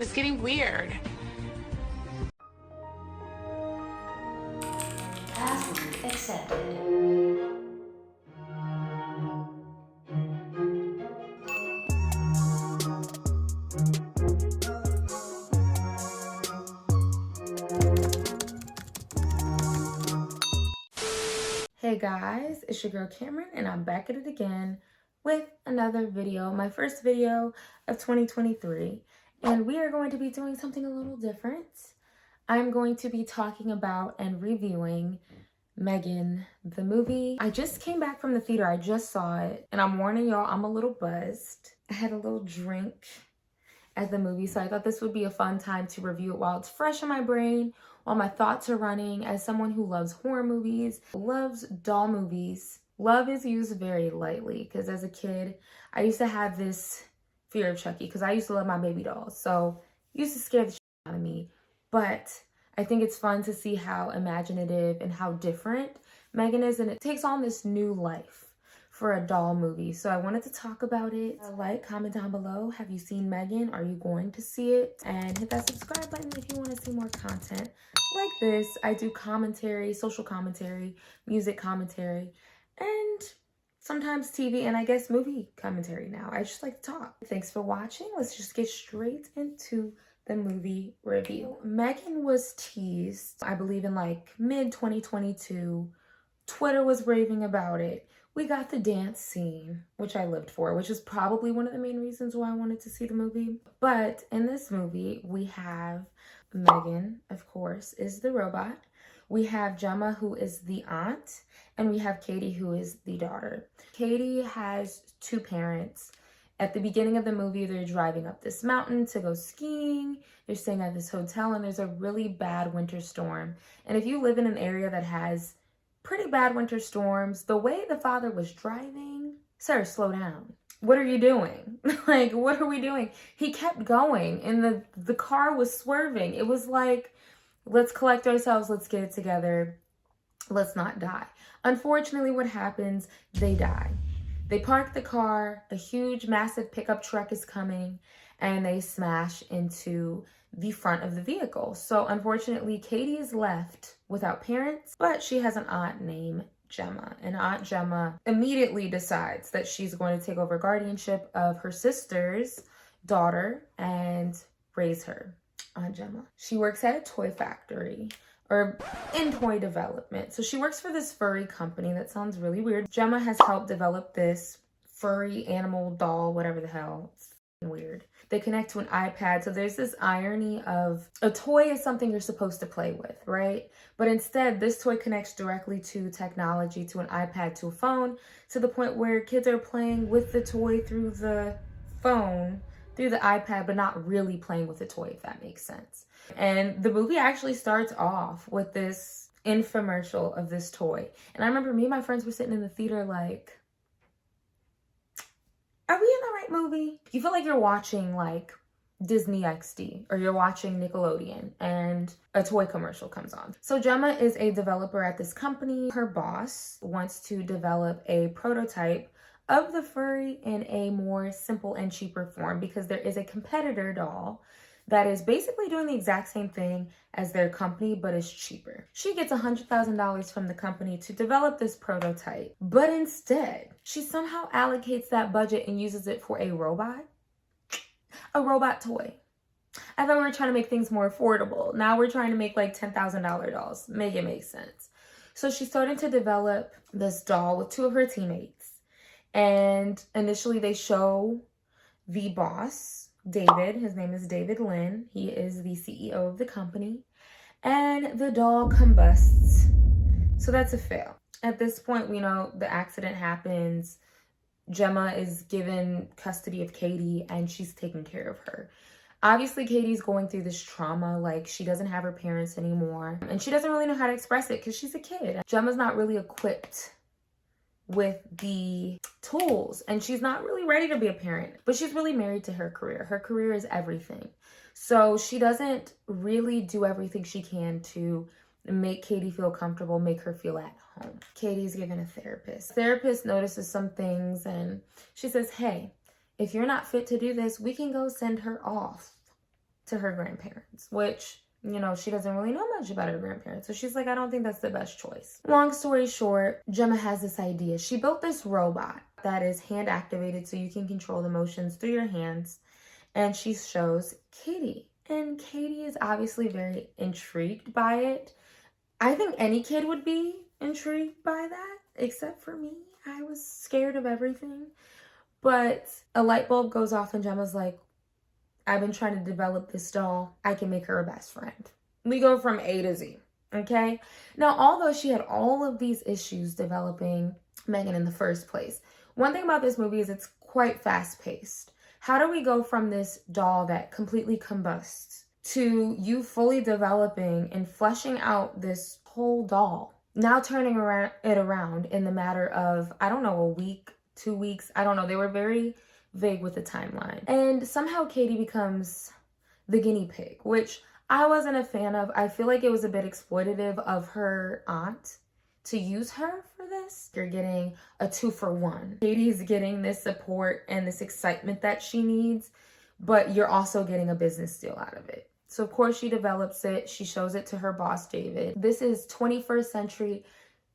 It's getting weird. Password accepted. Hey guys, it's your girl Cameron and I'm back at it again with another video, my first video of 2023, and we are going to be doing something a little different. I'm going to be talking about and reviewing Megan, the movie. I just came back from the theater, I just saw it, and I'm warning y'all, I'm a little buzzed. I had a little drink at the movie, so I thought this would be a fun time to review it while it's fresh in my brain, while my thoughts are running. As someone who loves horror movies, loves doll movies, love is used very lightly, because as a kid, I used to have this fear of Chucky, because I used to love my baby dolls, so it used to scare the shit out of me. But I think it's fun to see how imaginative and how different Megan is, and it takes on this new life for a doll movie. So I wanted to talk about it. Comment down below. Have you seen Megan? Are you going to see it? And hit that subscribe button if you want to see more content like this. I do commentary, social commentary, music commentary, and sometimes TV and I guess movie commentary now. I just like to talk. Thanks for watching. Let's just get straight into the movie review. Megan was teased, I believe in like mid 2022. Twitter was raving about it. We got the dance scene, which I lived for, which is probably one of the main reasons why I wanted to see the movie. But in this movie, we have Megan, of course, is the robot. We have Gemma, who is the aunt, and we have Katie, who is the daughter. Katie has two parents. At the beginning of the movie, they're driving up this mountain to go skiing. They're staying at this hotel, and there's a really bad winter storm. And if you live in an area that has pretty bad winter storms, the way the father was driving, sir, slow down. What are you doing? Like, what are we doing? He kept going and the car was swerving. It was like, let's collect ourselves, let's get it together, let's not die. Unfortunately, what happens, they die. They park the car, a huge, massive pickup truck is coming, and they smash into the front of the vehicle. So unfortunately, Katie is left without parents, but she has an aunt named Gemma. And Aunt Gemma immediately decides that she's going to take over guardianship of her sister's daughter and raise her. Aunt Gemma. She works at a toy factory, or in toy development. So she works for this furry company. That sounds really weird. Gemma has helped develop this furry animal doll, whatever the hell. It's weird. They connect to an iPad. So there's this irony of a toy is something you're supposed to play with, right? But instead, this toy connects directly to technology, to an iPad, to a phone, to the point where kids are playing with the toy through the phone, through the iPad, but not really playing with the toy, if that makes sense. And the movie actually starts off with this infomercial of this toy. And I remember me and my friends were sitting in the theater like, are we in the right movie? You feel like you're watching like Disney XD or you're watching Nickelodeon and a toy commercial comes on. So Gemma is a developer at this company. Her boss wants to develop a prototype of the furry in a more simple and cheaper form because there is a competitor doll that is basically doing the exact same thing as their company, but is cheaper. She gets $100,000 from the company to develop this prototype, but instead, she somehow allocates that budget and uses it for a robot toy. I thought we were trying to make things more affordable. Now we're trying to make like $10,000 dolls. Make it make sense. So she's starting to develop this doll with two of her teammates. And initially they show the boss, David. His name is David Lynn. He is the CEO of the company. And the doll combusts. So that's a fail. At this point, we know the accident happens. Gemma is given custody of Katie and she's taking care of her. Obviously, Katie's going through this trauma, like she doesn't have her parents anymore. And she doesn't really know how to express it because she's a kid. Gemma's not really equipped with the tools and she's not really ready to be a parent, but she's really married to her career. Her career is everything. So she doesn't really do everything she can to make Katie feel comfortable, make her feel at home. Katie's given a therapist. Therapist notices some things and she says, hey, if you're not fit to do this, we can go send her off to her grandparents, which, you know, she doesn't really know much about her grandparents. So she's like, I don't think that's the best choice. Long story short, Gemma has this idea. She built this robot that is hand activated so you can control the motions through your hands. And she shows Katie. And Katie is obviously very intrigued by it. I think any kid would be intrigued by that, except for me. I was scared of everything. But a light bulb goes off and Gemma's like, I've been trying to develop this doll. I can make her a best friend. We go from A to Z, okay? Now, although she had all of these issues developing Megan in the first place, one thing about this movie is it's quite fast-paced. How do we go from this doll that completely combusts to you fully developing and fleshing out this whole doll? Now turning it around in the matter of, I don't know, a week, 2 weeks, I don't know. They were very vague with the timeline. And somehow Katie becomes the guinea pig, which I wasn't a fan of. I feel like it was a bit exploitative of her aunt to use her for this. You're getting a 2-for-1. Katie's getting this support and this excitement that she needs, but you're also getting a business deal out of it. So of course she develops it. She shows it to her boss, David. This is 21st century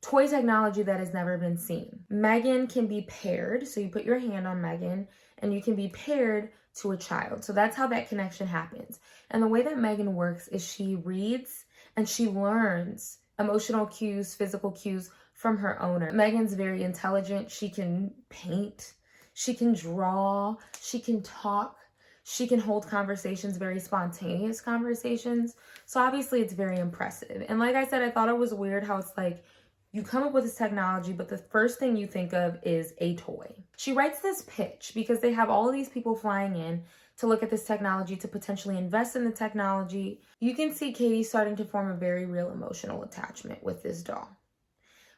toy technology that has never been seen. Megan can be paired. So you put your hand on Megan and you can be paired to a child. So that's how that connection happens. And the way that Megan works is she reads and she learns emotional cues, physical cues from her owner. Megan's very intelligent. She can paint, she can draw, she can talk, she can hold conversations, very spontaneous conversations. So obviously it's very impressive. And like I said, I thought it was weird how it's like, you come up with this technology, but the first thing you think of is a toy. She writes this pitch because they have all of these people flying in to look at this technology, to potentially invest in the technology. You can see Katie starting to form a very real emotional attachment with this doll,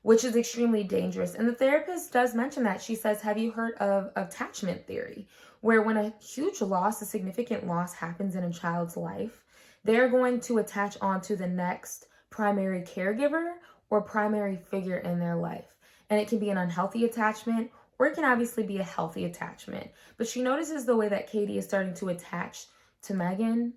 which is extremely dangerous. And the therapist does mention that. She says, have you heard of attachment theory? Where when a huge loss, a significant loss happens in a child's life, they're going to attach onto the next primary caregiver or primary figure in their life. And it can be an unhealthy attachment, or it can obviously be a healthy attachment. But she notices the way that Katie is starting to attach to Megan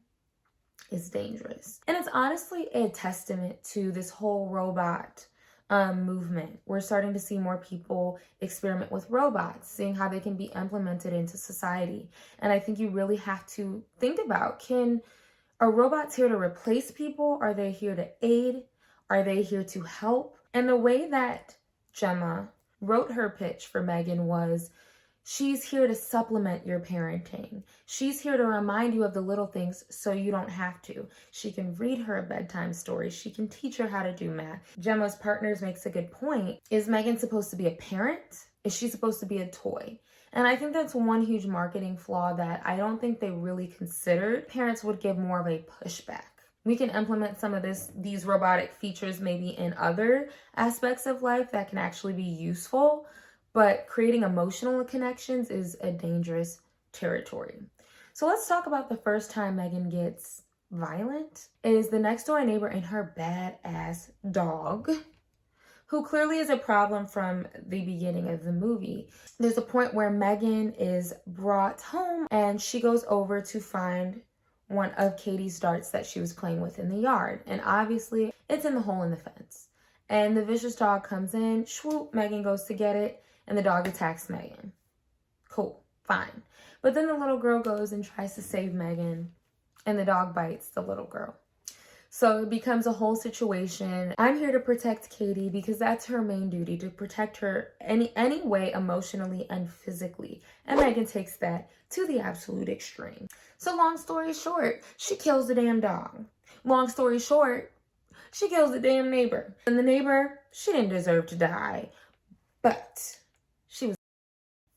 is dangerous. And it's honestly a testament to this whole robot movement. We're starting to see more people experiment with robots, seeing how they can be implemented into society. And I think you really have to think about, are robots here to replace people? Are they here to aid? Are they here to help? And the way that Gemma wrote her pitch for Megan was, she's here to supplement your parenting. She's here to remind you of the little things so you don't have to. She can read her a bedtime story. She can teach her how to do math. Gemma's Partners makes a good point. Is Megan supposed to be a parent? Is she supposed to be a toy? And I think that's one huge marketing flaw that I don't think they really considered. Parents would give more of a pushback. We can implement some of these robotic features maybe in other aspects of life that can actually be useful, but creating emotional connections is a dangerous territory. So let's talk about the first time Megan gets violent. Is the next door neighbor and her badass dog, who clearly is a problem from the beginning of the movie. There's a point where Megan is brought home and she goes over to find one of Katie's darts that she was playing with in the yard. And obviously it's in the hole in the fence. And the vicious dog comes in, swoop, Megan goes to get it, and the dog attacks Megan. Cool, fine. But then the little girl goes and tries to save Megan, and the dog bites the little girl. So it becomes a whole situation. I'm here to protect Katie because that's her main duty, to protect her any way, emotionally and physically. And Megan takes that to the absolute extreme. So long story short, she kills the damn dog. Long story short, she kills the damn neighbor. And the neighbor, she didn't deserve to die, but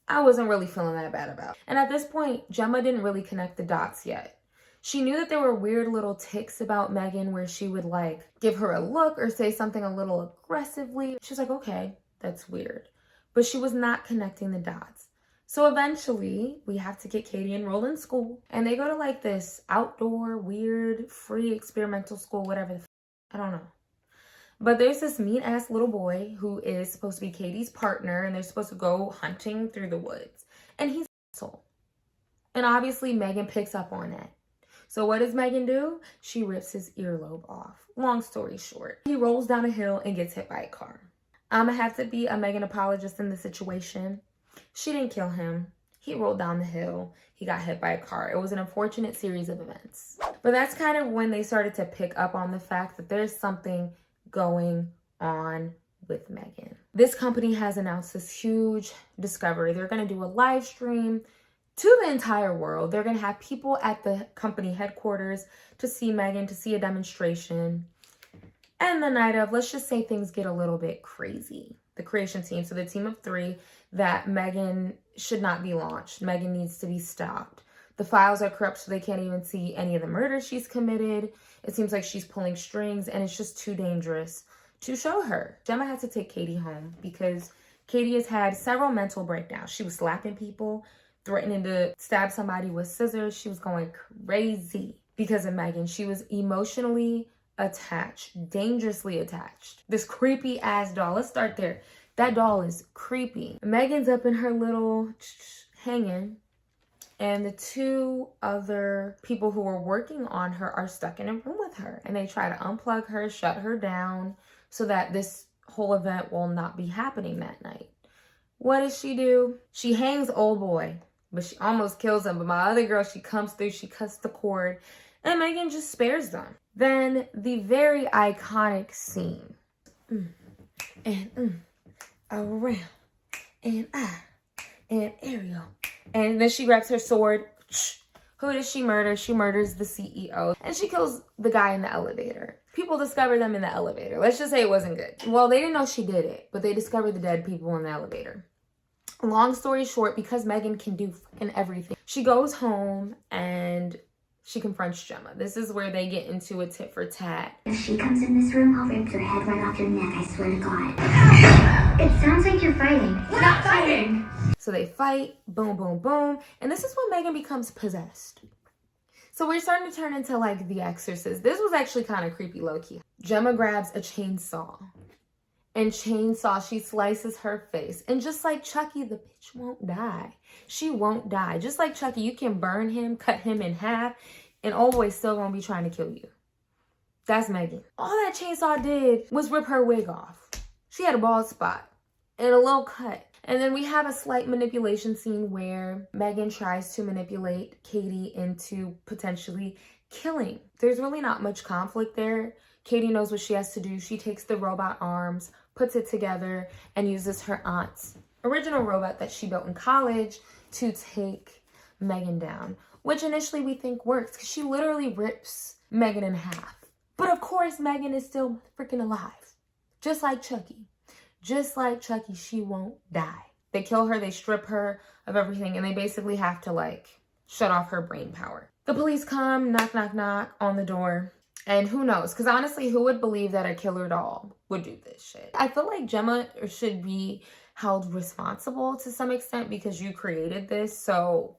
I wasn't really feeling that bad about it. And at this point, Gemma didn't really connect the dots yet. She knew that there were weird little tics about Megan where she would like give her a look or say something a little aggressively. She was like, okay, that's weird. But she was not connecting the dots. So eventually we have to get Katie enrolled in school, and they go to like this outdoor, weird, free experimental school, whatever I don't know. But there's this mean ass little boy who is supposed to be Katie's partner, and they're supposed to go hunting through the woods. And he's an asshole. And obviously Megan picks up on that. So what does Megan do? She rips his earlobe off. Long story short, he rolls down a hill and gets hit by a car. I'm gonna have to be a Megan apologist in this situation. She didn't kill him. He rolled down the hill. He got hit by a car. It was an unfortunate series of events. But that's kind of when they started to pick up on the fact that there's something going on with Megan. This company has announced this huge discovery. They're going to do a live stream to the entire world. They're going to have people at the company headquarters to see Megan, to see a demonstration. And the night of, let's just say things get a little bit crazy. The creation team, so the team of 3, that Megan should not be launched. Megan needs to be stopped. The files are corrupt, so they can't even see any of the murders she's committed. It seems like she's pulling strings, and it's just too dangerous to show her. Gemma had to take Katie home because Katie has had several mental breakdowns. She was slapping people, threatening to stab somebody with scissors. She was going crazy because of Megan. She was emotionally attached, dangerously attached. This creepy ass doll. Let's start there. That doll is creepy. Megan's up in her little hanging, and the 2 other people who are working on her are stuck in a room with her, and they try to unplug her, shut her down so that this whole event will not be happening that night. What does she do? She hangs old boy, but she almost kills him. But my other girl, she comes through, she cuts the cord, and Megan just spares them. Then the very iconic scene. Around. And Ariel. And then she grabs her sword. Who does she murder? She murders the CEO. And she kills the guy in the elevator. People discover them in the elevator. Let's just say it wasn't good. Well, they didn't know she did it, but they discovered the dead people in the elevator. Long story short, because Megan can do fucking everything, she goes home and she confronts Gemma. This is where they get into a tit for tat. If she comes in this room, I'll rip your head right off your neck, I swear to God. It sounds like you're fighting. We're not fighting! So they fight, boom, boom, boom. And this is when Megan becomes possessed. So we're starting to turn into like The Exorcist. This was actually kind of creepy, low-key. Gemma grabs a chainsaw. And she slices her face. And just like Chucky, the bitch won't die. She won't die. Just like Chucky, you can burn him, cut him in half, and old boy's still gonna be trying to kill you. That's Megan. All that chainsaw did was rip her wig off. She had a bald spot and a little cut. And then we have a slight manipulation scene where Megan tries to manipulate Katie into potentially killing. There's really not much conflict there. Katie knows what she has to do. She takes the robot arms, puts it together, and uses her aunt's original robot that she built in college to take Megan down, which initially we think works because she literally rips Megan in half. But of course, Megan is still freaking alive. Just like Chucky. Just like Chucky, she won't die. They kill her, they strip her of everything, and they basically have to like shut off her brain power. The police come, knock, knock, knock on the door. And who knows? Because honestly, who would believe that a killer doll would do this shit? I feel like Gemma should be held responsible to some extent because you created this. So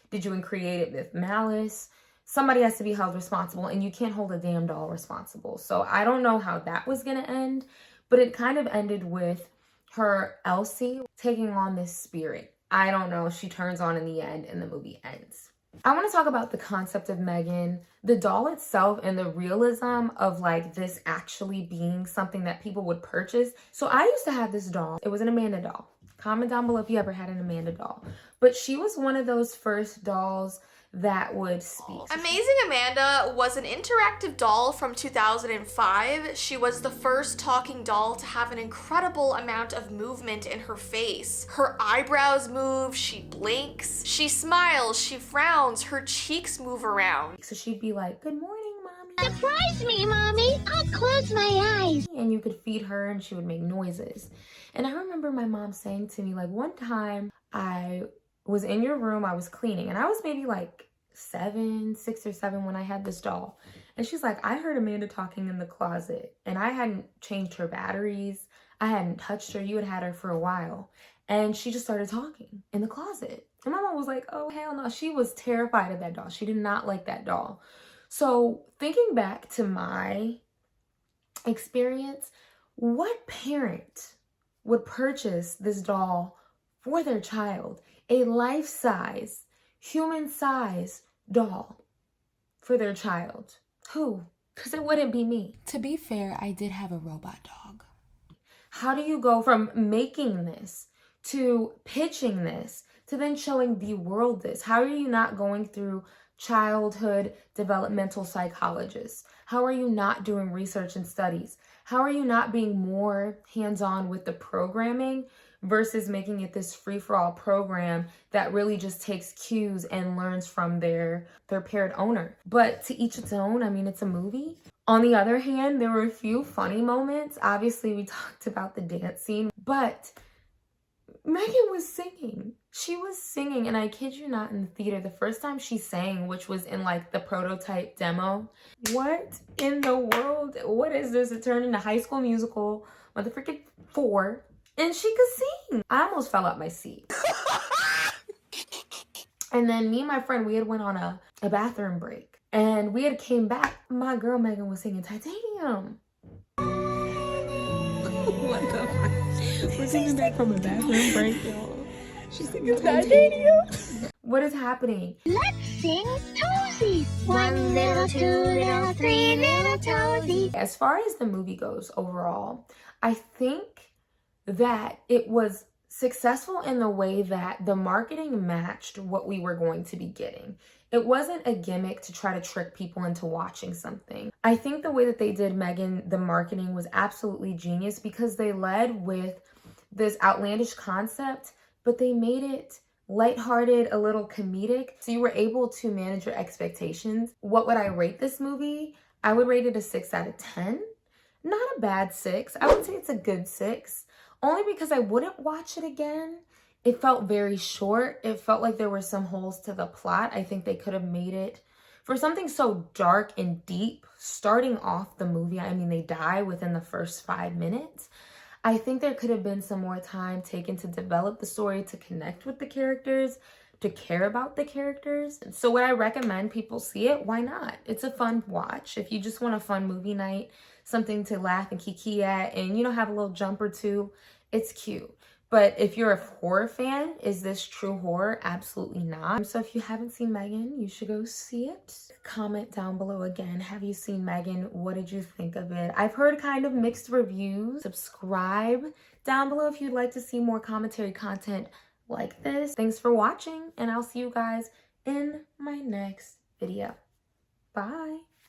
did you create it with malice? Somebody has to be held responsible, and you can't hold a damn doll responsible. So I don't know how that was going to end, but it kind of ended with her Elsie taking on this spirit. I don't know. She turns on in the end and the movie ends. I want to talk about the concept of Megan, the doll itself, and the realism of like this actually being something that people would purchase. So I used to have this doll. It was an Amanda doll. Comment down below if you ever had an Amanda doll. But she was one of those first dolls that would speak. Amazing Amanda was an interactive doll from 2005. She was the first talking doll to have an incredible amount of movement in her face. Her eyebrows move, she blinks, she smiles, she frowns, her cheeks move around. So she'd be like, "Good morning, mommy." Surprise me, Mommy. I'll close my eyes. And you could feed her and she would make noises. And I remember my mom saying to me, like, one time I was in your room, I was cleaning, and I was maybe like 6 or 7 when I had this doll. And she's like, "I heard Amanda talking in the closet, and I hadn't changed her batteries. I hadn't touched her. You had her for a while. And she just started talking in the closet." And my mom was like, "Oh, hell no." She was terrified of that doll. She did not like that doll. So thinking back to my experience, what parent would purchase this doll for their child? A life-size, human-size doll for their child? Who? Because it wouldn't be me. To be fair, I did have a robot dog. How do you go from making this to pitching this to then showing the world this? How are you not going through childhood developmental psychologists? How are you not doing research and studies? How are you not being more hands-on with the programming versus making it this free-for-all program that really just takes cues and learns from their paired owner? But to each its own. I mean, it's a movie. On the other hand, there were a few funny moments. Obviously, we talked about the dance scene, but Megan was singing. She was singing, and I kid you not, in the theater, the first time she sang, which was in like the prototype demo. What in the world? What is this? It turned into High School Musical, motherfucking 4, and she could sing. I almost fell out my seat. And then me and my friend, we had went on a bathroom break. And we had came back. My girl Megan was singing Titanium. What the fuck? We're singing back from a bathroom break, y'all. She's singing Titanium. What is happening? Let's sing toesies. 1 little, 2 little, 3 little toesies. As far as the movie goes overall, I think that it was successful in the way that the marketing matched what we were going to be getting. It wasn't a gimmick to try to trick people into watching something. I think the way that they did Megan, the marketing was absolutely genius because they led with this outlandish concept, but they made it lighthearted, a little comedic. So you were able to manage your expectations. What would I rate this movie? I would rate it a 6 out of 10. Not a bad 6. I would say it's a good 6. Only because I wouldn't watch it again. It felt very short. It felt like there were some holes to the plot. I think they could have made it, for something so dark and deep, starting off the movie, I mean, they die within the first 5 minutes. I think there could have been some more time taken to develop the story, to connect with the characters, to care about the characters. So would I recommend people see it? Why not? It's a fun watch. If you just want a fun movie night, something to laugh and kiki at, and, you know, have a little jump or two, it's cute. But if you're a horror fan, is this true horror? Absolutely not. So if you haven't seen Megan, you should go see it. Comment down below again. Have you seen Megan? What did you think of it? I've heard kind of mixed reviews. Subscribe down below if you'd like to see more commentary content like this. Thanks for watching, and I'll see you guys in my next video. Bye.